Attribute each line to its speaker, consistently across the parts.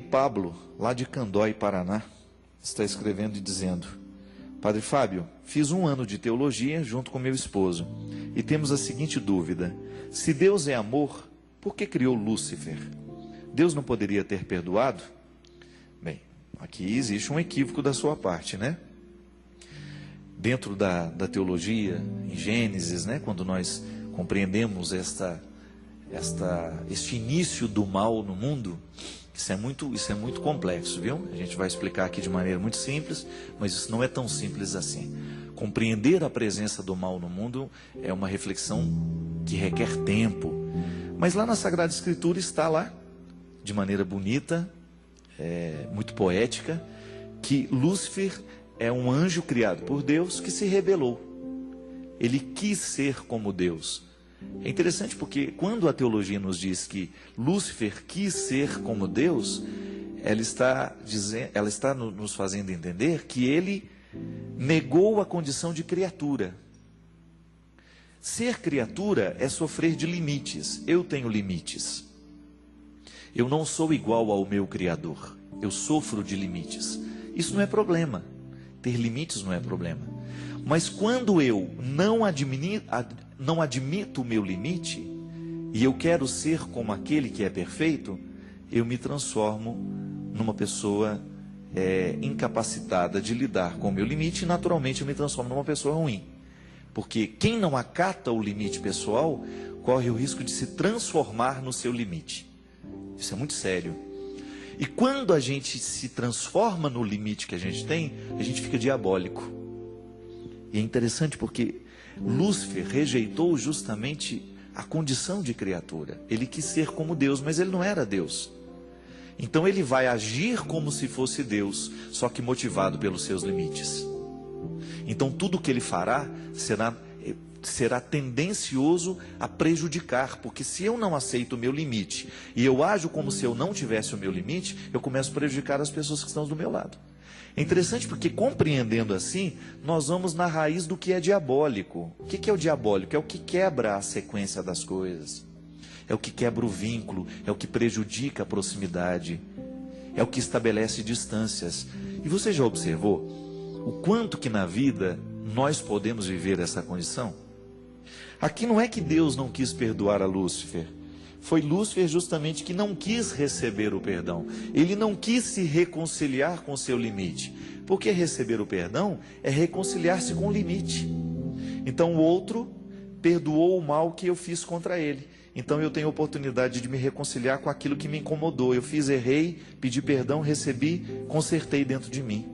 Speaker 1: Pablo, lá de Candói, Paraná, está escrevendo e dizendo: Padre Fábio, fiz 1 ano de teologia junto com meu esposo e temos a seguinte dúvida: se Deus é amor, por que criou Lúcifer? Deus não poderia ter perdoado? Bem, aqui existe um equívoco da sua parte, né? Dentro da teologia, em Gênesis, né, quando nós compreendemos este início do mal no mundo, isso é muito complexo, viu? A gente vai explicar aqui de maneira muito simples, mas isso não é tão simples assim. Compreender a presença do mal no mundo é uma reflexão que requer tempo. Mas lá na Sagrada Escritura está lá, de maneira bonita, muito poética, que Lúcifer é um anjo criado por Deus que se rebelou. Ele quis ser como Deus. É interessante porque quando a teologia nos diz que Lúcifer quis ser como Deus, ela está nos fazendo entender que ele negou a condição de criatura. Ser criatura é sofrer de limites. Eu tenho limites. Eu não sou igual ao meu Criador. Eu sofro de limites. Isso não é problema. Ter limites não é problema. Mas quando eu não admito o meu limite, e eu quero ser como aquele que é perfeito, eu me transformo numa pessoa incapacitada de lidar com o meu limite, e naturalmente eu me transformo numa pessoa ruim. Porque quem não acata o limite pessoal, corre o risco de se transformar no seu limite. Isso é muito sério. E quando a gente se transforma no limite que a gente tem, a gente fica diabólico. E é interessante porque Lúcifer rejeitou justamente a condição de criatura. Ele quis ser como Deus, mas ele não era Deus. Então ele vai agir como se fosse Deus, só que motivado pelos seus limites. Então tudo que ele fará será tendencioso a prejudicar, porque se eu não aceito o meu limite e eu ajo como se eu não tivesse o meu limite, eu começo a prejudicar as pessoas que estão do meu lado. É interessante porque, compreendendo assim, nós vamos na raiz do que é diabólico. O que é o diabólico? É o que quebra a sequência das coisas, é o que quebra o vínculo, é o que prejudica a proximidade, é o que estabelece distâncias. E você já observou o quanto que na vida nós podemos viver essa condição? Aqui não é que Deus não quis perdoar a Lúcifer. Foi Lúcifer justamente que não quis receber o perdão. Ele não quis se reconciliar com o seu limite. Porque receber o perdão é reconciliar-se com o limite. Então o outro perdoou o mal que eu fiz contra ele. Então eu tenho a oportunidade de me reconciliar com aquilo que me incomodou. Eu fiz, errei, pedi perdão, recebi, consertei dentro de mim.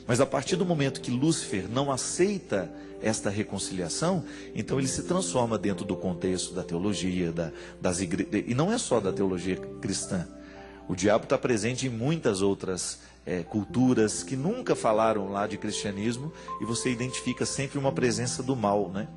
Speaker 1: Mas a partir do momento que Lúcifer não aceita esta reconciliação, então ele se transforma dentro do contexto da teologia, das igrejas, e não é só da teologia cristã. O diabo está presente em muitas outras culturas que nunca falaram lá de cristianismo, e você identifica sempre uma presença do mal, né?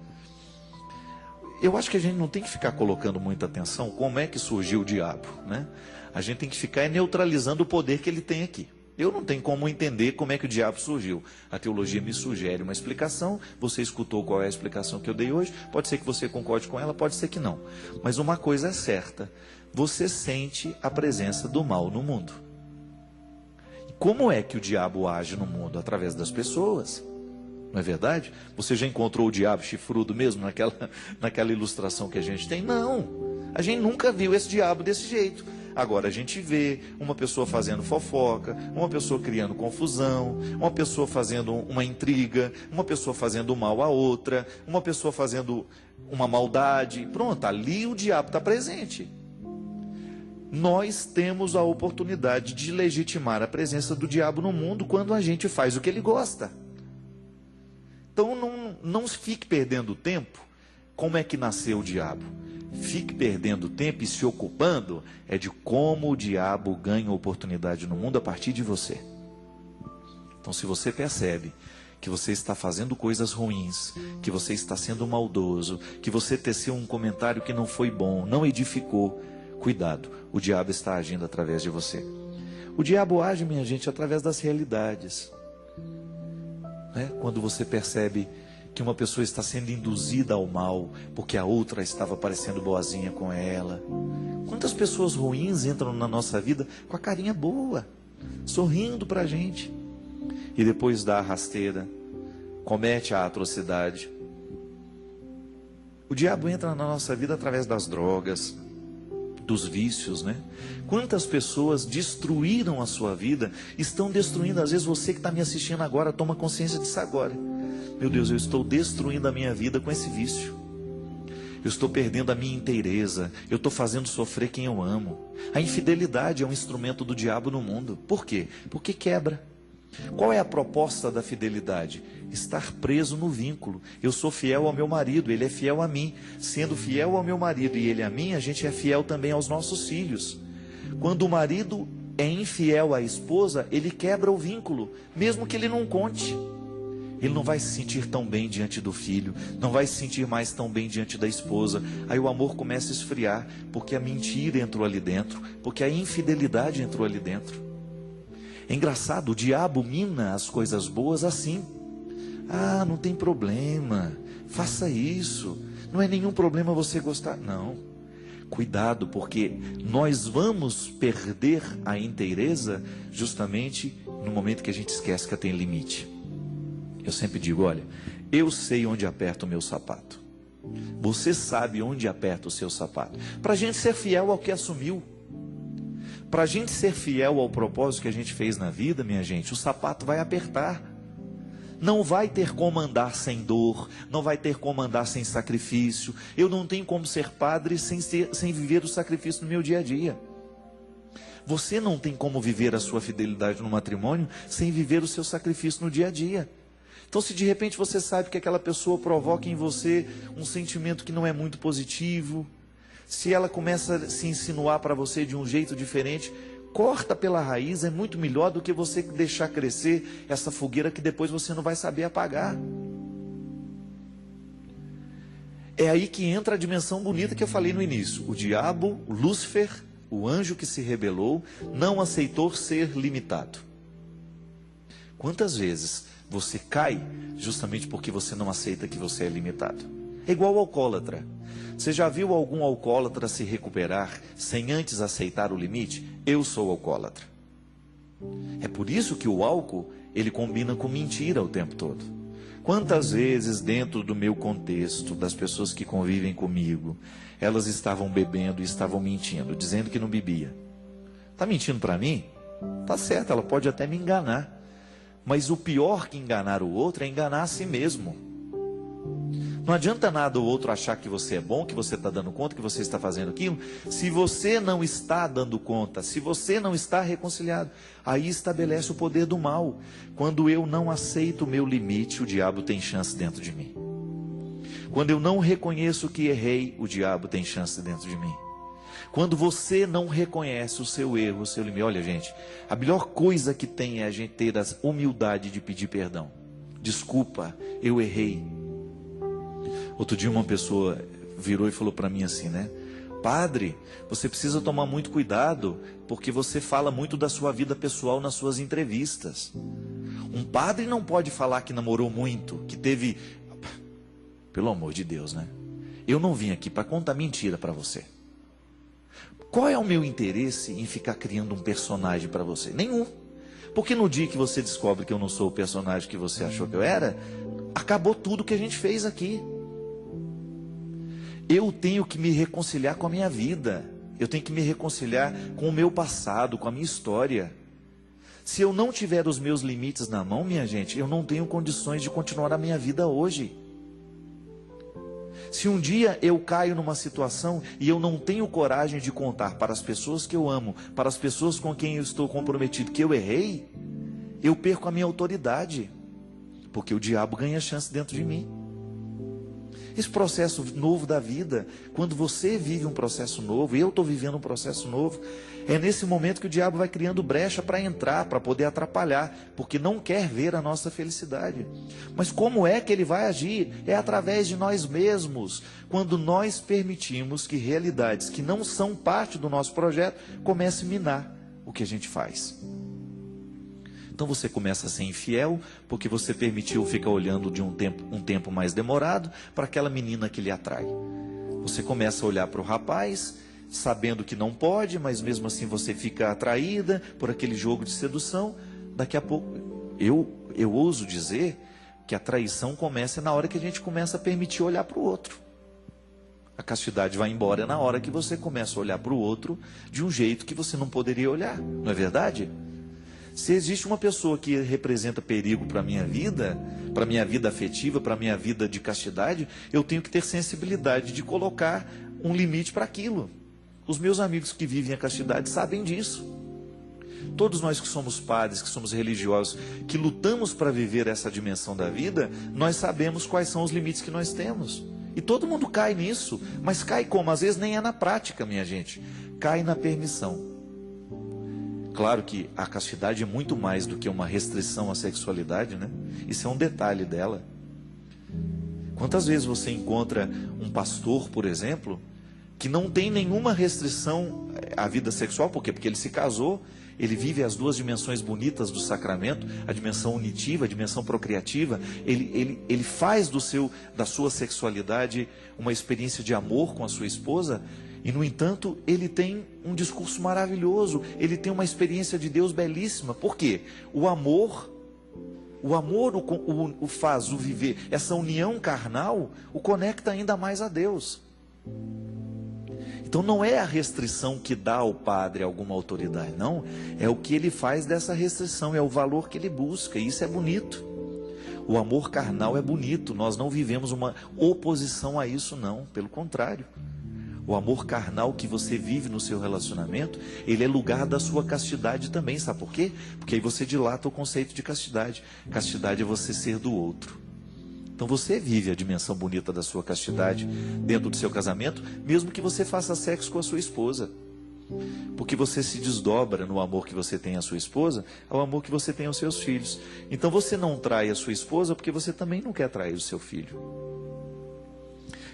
Speaker 1: Eu acho que a gente não tem que ficar colocando muita atenção como é que surgiu o diabo, né? A gente tem que ficar neutralizando o poder que ele tem aqui. Eu não tenho como entender como é que o diabo surgiu. A teologia me sugere uma explicação. Você escutou qual é a explicação que eu dei hoje. Pode ser que você concorde com ela, pode ser que não. Mas uma coisa é certa: você sente a presença do mal no mundo. E como é que o diabo age no mundo? Através das pessoas. Não é verdade? Você já encontrou o diabo chifrudo mesmo naquela ilustração que a gente tem? Não. A gente nunca viu esse diabo desse jeito. Agora a gente vê uma pessoa fazendo fofoca, uma pessoa criando confusão, uma pessoa fazendo uma intriga, uma pessoa fazendo mal a outra, uma pessoa fazendo uma maldade. Pronto, ali o diabo está presente. Nós temos a oportunidade de legitimar a presença do diabo no mundo quando a gente faz o que ele gosta. Então não fique perdendo tempo. Como é que nasceu o diabo? Fique perdendo tempo e se ocupando de como o diabo ganha oportunidade no mundo a partir de você. Então, se você percebe que você está fazendo coisas ruins, que você está sendo maldoso, que você teceu um comentário que não foi bom, não edificou, cuidado, o diabo está agindo através de você. O diabo age, minha gente, através das realidades. Quando você percebe que uma pessoa está sendo induzida ao mal porque a outra estava parecendo boazinha com ela. Quantas pessoas ruins entram na nossa vida com a carinha boa, sorrindo para a gente, e depois dá a rasteira, comete a atrocidade. O diabo entra na nossa vida através das drogas, dos vícios, né? Quantas pessoas destruíram a sua vida, estão destruindo. Às vezes você que está me assistindo agora, toma consciência disso agora. Meu Deus, eu estou destruindo a minha vida com esse vício. Eu estou perdendo a minha inteireza. Eu estou fazendo sofrer quem eu amo. A infidelidade é um instrumento do diabo no mundo. Por quê? Porque quebra. Qual é a proposta da fidelidade? Estar preso no vínculo. Eu sou fiel ao meu marido, ele é fiel a mim. Sendo fiel ao meu marido e ele a mim, a gente é fiel também aos nossos filhos. Quando o marido é infiel à esposa, ele quebra o vínculo, mesmo que ele não conte. Ele não vai se sentir tão bem diante do filho, não vai se sentir mais tão bem diante da esposa. Aí o amor começa a esfriar, porque a mentira entrou ali dentro, porque a infidelidade entrou ali dentro. É engraçado, o diabo mina as coisas boas assim. Ah, não tem problema, faça isso, não é nenhum problema você gostar. Não, cuidado, porque nós vamos perder a inteireza justamente no momento que a gente esquece que tem limite. Eu sempre digo, olha, eu sei onde aperta o meu sapato, você sabe onde aperta o seu sapato, para a gente ser fiel ao que assumiu. Para a gente ser fiel ao propósito que a gente fez na vida, minha gente, o sapato vai apertar. Não vai ter como andar sem dor, não vai ter como andar sem sacrifício. Eu não tenho como ser padre sem viver o sacrifício no meu dia a dia. Você não tem como viver a sua fidelidade no matrimônio sem viver o seu sacrifício no dia a dia. Então, se de repente você sabe que aquela pessoa provoca em você um sentimento que não é muito positivo, se ela começa a se insinuar para você de um jeito diferente, corta pela raiz, é muito melhor do que você deixar crescer essa fogueira que depois você não vai saber apagar. É aí que entra a dimensão bonita que eu falei no início. O diabo, o Lúcifer, o anjo que se rebelou, não aceitou ser limitado. Quantas vezes você cai justamente porque você não aceita que você é limitado? É igual ao alcoólatra. Você já viu algum alcoólatra se recuperar sem antes aceitar o limite? Eu sou alcoólatra. É por isso que o álcool, ele combina com mentira o tempo todo. Quantas vezes dentro do meu contexto, das pessoas que convivem comigo, elas estavam bebendo e estavam mentindo, dizendo que não bebia. Está mentindo para mim? Tá certo, ela pode até me enganar. Mas o pior que enganar o outro é enganar a si mesmo. Não adianta nada o outro achar que você é bom, que você está dando conta, que você está fazendo aquilo, se você não está dando conta, se você não está reconciliado. Aí estabelece o poder do mal. Quando eu não aceito o meu limite, o diabo tem chance dentro de mim. Quando eu não reconheço que errei, o diabo tem chance dentro de mim. Quando você não reconhece o seu erro, o seu limite. Olha, gente, a melhor coisa que tem é a gente ter a humildade de pedir perdão. Desculpa, eu errei. Outro dia uma pessoa virou e falou para mim assim, né? Padre, você precisa tomar muito cuidado, porque você fala muito da sua vida pessoal nas suas entrevistas. Um padre não pode falar que namorou muito, que teve... Pelo amor de Deus, né? Eu não vim aqui para contar mentira para você. Qual é o meu interesse em ficar criando um personagem para você? Nenhum. Porque no dia que você descobre que eu não sou o personagem que você achou que eu era, acabou tudo que a gente fez aqui. Eu tenho que me reconciliar com a minha vida. Eu tenho que me reconciliar com o meu passado, com a minha história. Se eu não tiver os meus limites na mão, minha gente, eu não tenho condições de continuar a minha vida hoje. Se um dia eu caio numa situação e eu não tenho coragem de contar para as pessoas que eu amo, para as pessoas com quem eu estou comprometido, que eu errei, eu perco a minha autoridade, porque o diabo ganha chance dentro de mim. Esse processo novo da vida, quando você vive um processo novo, eu estou vivendo um processo novo, é nesse momento que o diabo vai criando brecha para entrar, para poder atrapalhar, porque não quer ver a nossa felicidade. Mas como é que ele vai agir? É através de nós mesmos, quando nós permitimos que realidades que não são parte do nosso projeto comecem a minar o que a gente faz. Então você começa a ser infiel, porque você permitiu ficar olhando de um tempo mais demorado para aquela menina que lhe atrai. Você começa a olhar para o rapaz, sabendo que não pode, mas mesmo assim você fica atraída por aquele jogo de sedução. Daqui a pouco, eu ouso dizer que a traição começa na hora que a gente começa a permitir olhar para o outro. A castidade vai embora na hora que você começa a olhar para o outro de um jeito que você não poderia olhar, não é verdade? Se existe uma pessoa que representa perigo para a minha vida afetiva, para a minha vida de castidade, eu tenho que ter sensibilidade de colocar um limite para aquilo. Os meus amigos que vivem a castidade sabem disso. Todos nós que somos padres, que somos religiosos, que lutamos para viver essa dimensão da vida, nós sabemos quais são os limites que nós temos. E todo mundo cai nisso, mas cai como? Às vezes nem é na prática, minha gente. Cai na permissão. Claro que a castidade é muito mais do que uma restrição à sexualidade, né? Isso é um detalhe dela. Quantas vezes você encontra um pastor, por exemplo, que não tem nenhuma restrição à vida sexual? Por quê? Porque ele se casou, ele vive as duas dimensões bonitas do sacramento, a dimensão unitiva, a dimensão procriativa. Ele faz da sua sexualidade uma experiência de amor com a sua esposa. E, no entanto, ele tem um discurso maravilhoso, ele tem uma experiência de Deus belíssima. Por quê? O amor o faz o viver, essa união carnal, o conecta ainda mais a Deus. Então não é a restrição que dá ao padre alguma autoridade, não. É o que ele faz dessa restrição, é o valor que ele busca, e isso é bonito. O amor carnal é bonito, nós não vivemos uma oposição a isso, não, pelo contrário. O amor carnal que você vive no seu relacionamento, ele é lugar da sua castidade também, sabe por quê? Porque aí você dilata o conceito de castidade. Castidade é você ser do outro. Então você vive a dimensão bonita da sua castidade dentro do seu casamento, mesmo que você faça sexo com a sua esposa. Porque você se desdobra no amor que você tem à sua esposa, ao amor que você tem aos seus filhos. Então você não trai a sua esposa porque você também não quer trair o seu filho.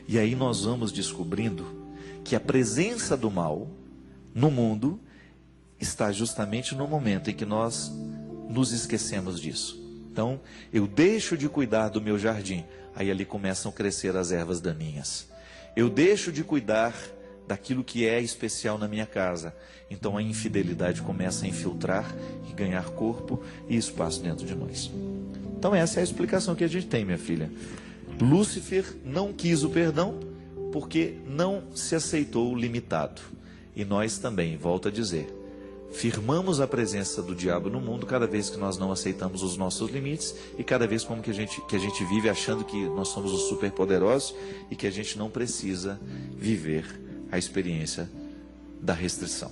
Speaker 1: E aí nós vamos descobrindo que a presença do mal no mundo está justamente no momento em que nós nos esquecemos disso. Então, eu deixo de cuidar do meu jardim, aí ali começam a crescer as ervas daninhas. Eu deixo de cuidar daquilo que é especial na minha casa, então a infidelidade começa a infiltrar e ganhar corpo e espaço dentro de nós. Então essa é a explicação que a gente tem, minha filha. Lúcifer não quis o perdão, porque não se aceitou limitado. E nós também, volto a dizer, firmamos a presença do diabo no mundo cada vez que nós não aceitamos os nossos limites e cada vez como que a gente vive achando que nós somos os superpoderosos e que a gente não precisa viver a experiência da restrição.